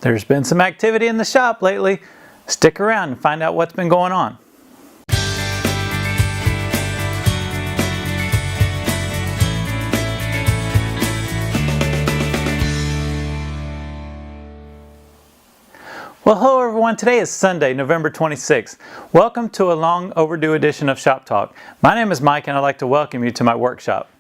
There's been some activity in the shop lately. Stick around and find out what's been going on. Well, hello everyone. Today is Sunday, November 26th. Welcome to a long overdue edition of Shop Talk. My name is Mike and I'd like to welcome you to my workshop.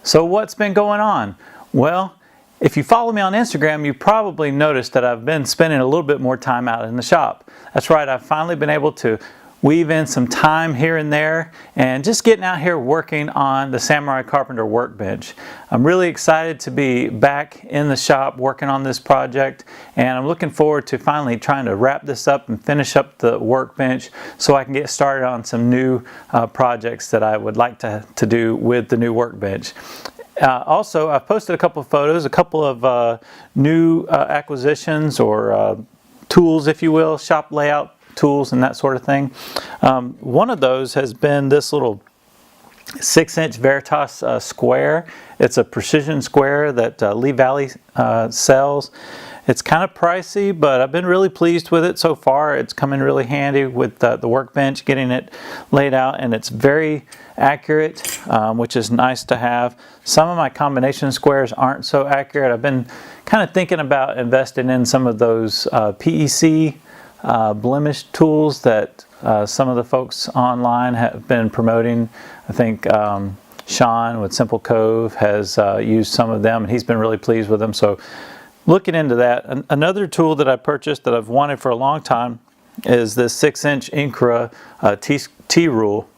So what's been going on? Well, if you follow me on Instagram, you probably noticed that I've been spending a little bit more time out in the shop. That's right, I've finally been able to weave in some time here and there and just getting out here working on the Samurai Carpenter Workbench. I'm really excited to be back in the shop working on this project, and I'm looking forward to finally trying to wrap this up and finish up the workbench so I can get started on some new projects that I would like to do with the new workbench. Also, I've posted a couple of photos, a couple of new acquisitions or tools, if you will, shop layout tools and that sort of thing. One of those has been this little 6-inch Veritas square. It's a precision square that Lee Valley sells. It's kind of pricey, but I've been really pleased with it so far. It's come in really handy with the workbench, getting it laid out, and it's very accurate, which is nice to have. Some of my combination squares aren't so accurate. I've been kind of thinking about investing in some of those PEC blemish tools that some of the folks online have been promoting. I think Sean with Simple Cove has used some of them and he's been really pleased with them. So looking into that. Another tool that I purchased that I've wanted for a long time is this 6-inch Incra T-rule.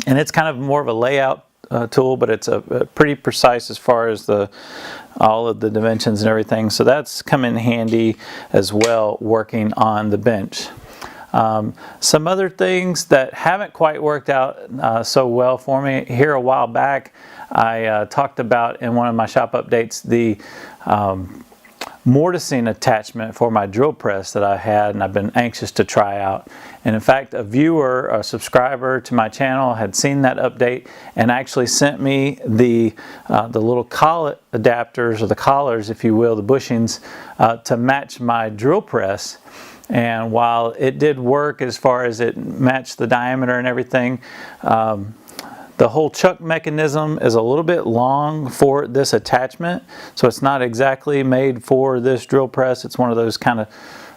And it's kind of more of a layout tool, but it's a pretty precise as far as all of the dimensions and everything. So that's come in handy as well working on the bench. Some other things that haven't quite worked out so well for me. Here a while back I talked about in one of my shop updates the mortising attachment for my drill press that I had and I've been anxious to try out. And in fact, a viewer, a subscriber to my channel had seen that update and actually sent me the little collet adapters, or the collars if you will, the bushings, to match my drill press. And while it did work as far as it matched the diameter and everything, the whole chuck mechanism is a little bit long for this attachment, so it's not exactly made for this drill press. It's one of those kind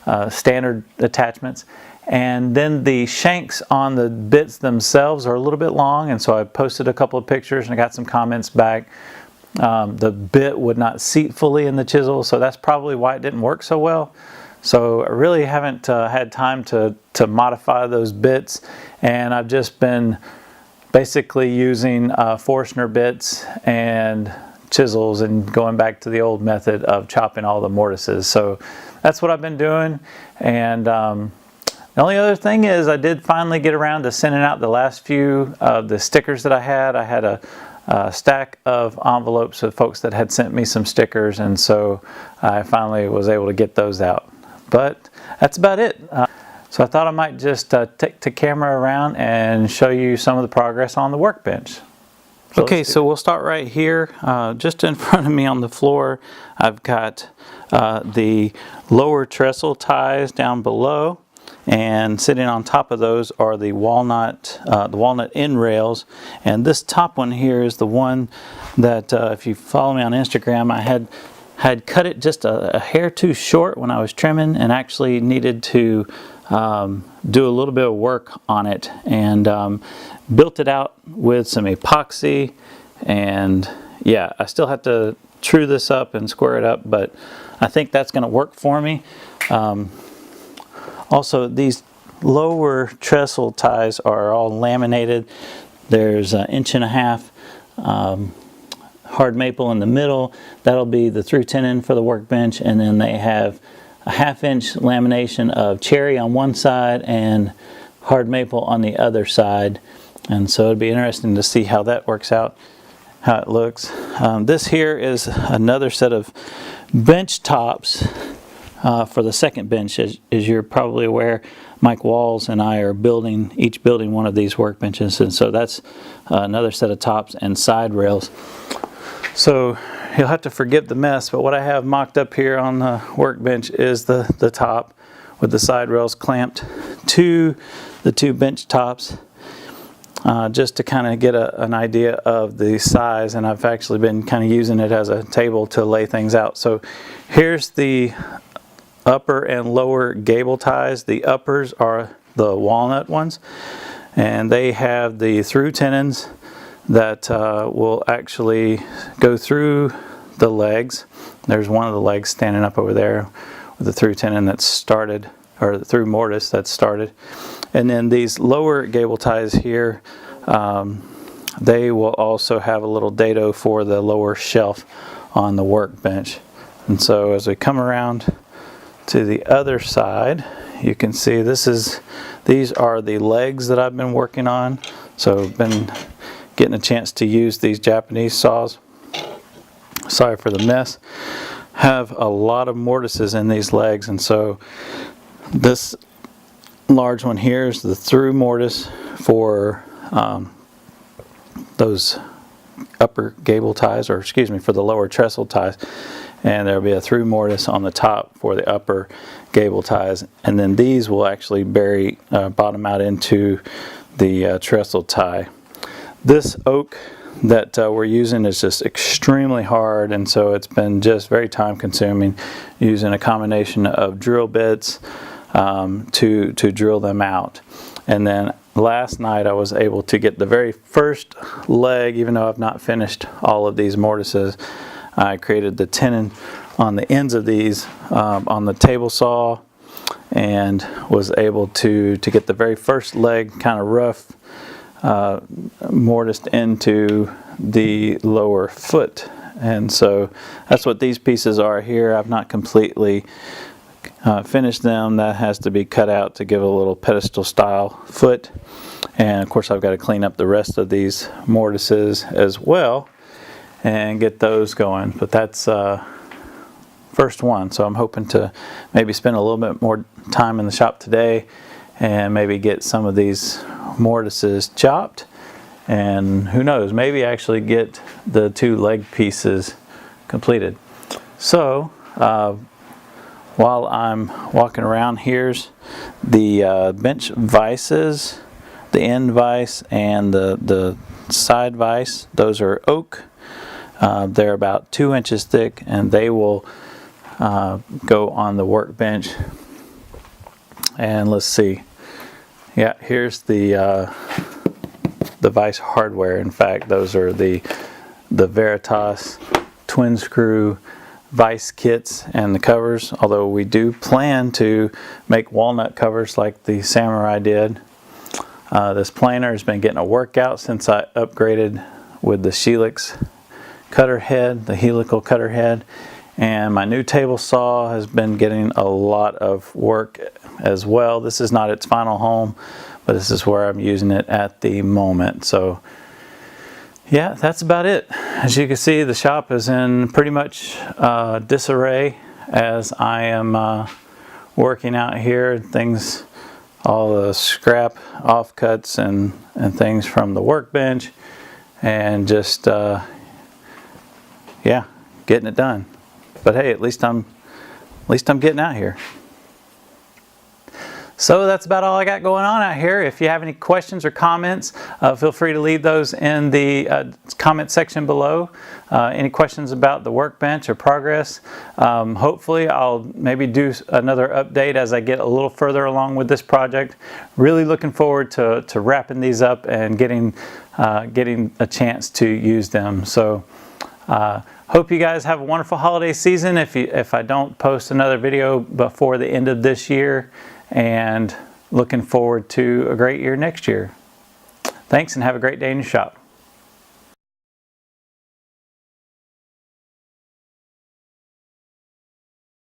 of standard attachments. And then the shanks on the bits themselves are a little bit long, and so I posted a couple of pictures and I got some comments back. The bit would not seat fully in the chisel, so that's probably why it didn't work so well. So I really haven't had time to modify those bits, and I've just been basically using Forstner bits and chisels and going back to the old method of chopping all the mortises. So that's what I've been doing. And the only other thing is I did finally get around to sending out the last few of the stickers that I had. I had a stack of envelopes of folks that had sent me some stickers, and so I finally was able to get those out. But that's about it. So I thought I might just take the camera around and show you some of the progress on the workbench. Okay, so we'll start right here. Just in front of me on the floor, I've got the lower trestle ties down below, and sitting on top of those are the walnut end rails. And this top one here is the one that, if you follow me on Instagram, I had cut it just a hair too short when I was trimming, and actually needed to do a little bit of work on it, and built it out with some epoxy. And yeah, I still have to true this up and square it up, but I think that's going to work for me. Also, these lower trestle ties are all laminated. There's 1.5 inch hard maple in the middle. That'll be the through tenon for the workbench, and then they have a 1/2 inch lamination of cherry on one side and hard maple on the other side. And so it'd be interesting to see how that works out, how it looks. This here is another set of bench tops for the second bench. As you're probably aware, Mike Walls and I are each building one of these workbenches, and so that's another set of tops and side rails. So you'll have to forgive the mess, but what I have mocked up here on the workbench is the top with the side rails clamped to the two bench tops, just to kind of get an idea of the size, and I've actually been kind of using it as a table to lay things out. So here's the upper and lower gable ties. The uppers are the walnut ones, and they have the through tenons that will actually go through the legs. There's one of the legs standing up over there with the through tenon that's started, or the through mortise that's started. And then these lower gable ties here, they will also have a little dado for the lower shelf on the workbench. And so as we come around to the other side, you can see these are the legs that I've been working on. So I've been getting a chance to use these Japanese saws. Sorry for the mess. Have a lot of mortises in these legs, and so this large one here is the through mortise for those upper gable ties, or excuse me, for the lower trestle ties, and there'll be a through mortise on the top for the upper gable ties, and then these will actually bury bottom out into the trestle tie. This oak that we're using is just extremely hard, and so it's been just very time consuming using a combination of drill bits to drill them out. And then last night I was able to get the very first leg, even though I've not finished all of these mortises. I created the tenon on the ends of these on the table saw, and was able to get the very first leg kind of rough mortised into the lower foot. And so that's what these pieces are here. I've not completely finished them. That has to be cut out to give a little pedestal style foot, and of course I've got to clean up the rest of these mortises as well and get those going. But that's first one, so I'm hoping to maybe spend a little bit more time in the shop today and maybe get some of these mortises chopped, and who knows, maybe actually get the two leg pieces completed. So while I'm walking around, here's the bench vices, the end vise and the side vise. Those are oak. They're about 2 inches thick, and they will go on the workbench. And let's see. Yeah, here's the vise hardware. In fact, those are the Veritas twin screw vise kits and the covers, although we do plan to make walnut covers like the Samurai did. This planer has been getting a workout since I upgraded with the Helix cutter head, the helical cutter head, and my new table saw has been getting a lot of work as well. This is not its final home, but this is where I'm using it at the moment. So yeah, that's about it. As you can see, the shop is in pretty much disarray as I am working out here. Things, all the scrap offcuts and things from the workbench, and just yeah, getting it done. But hey, at least I'm getting out here. So that's about all I got going on out here. If you have any questions or comments, feel free to leave those in the comment section below. Any questions about the workbench or progress. Hopefully I'll maybe do another update as I get a little further along with this project. Really looking forward to wrapping these up and getting a chance to use them. So hope you guys have a wonderful holiday season if I don't post another video before the end of this year, and looking forward to a great year next year. Thanks, and have a great day in your shop.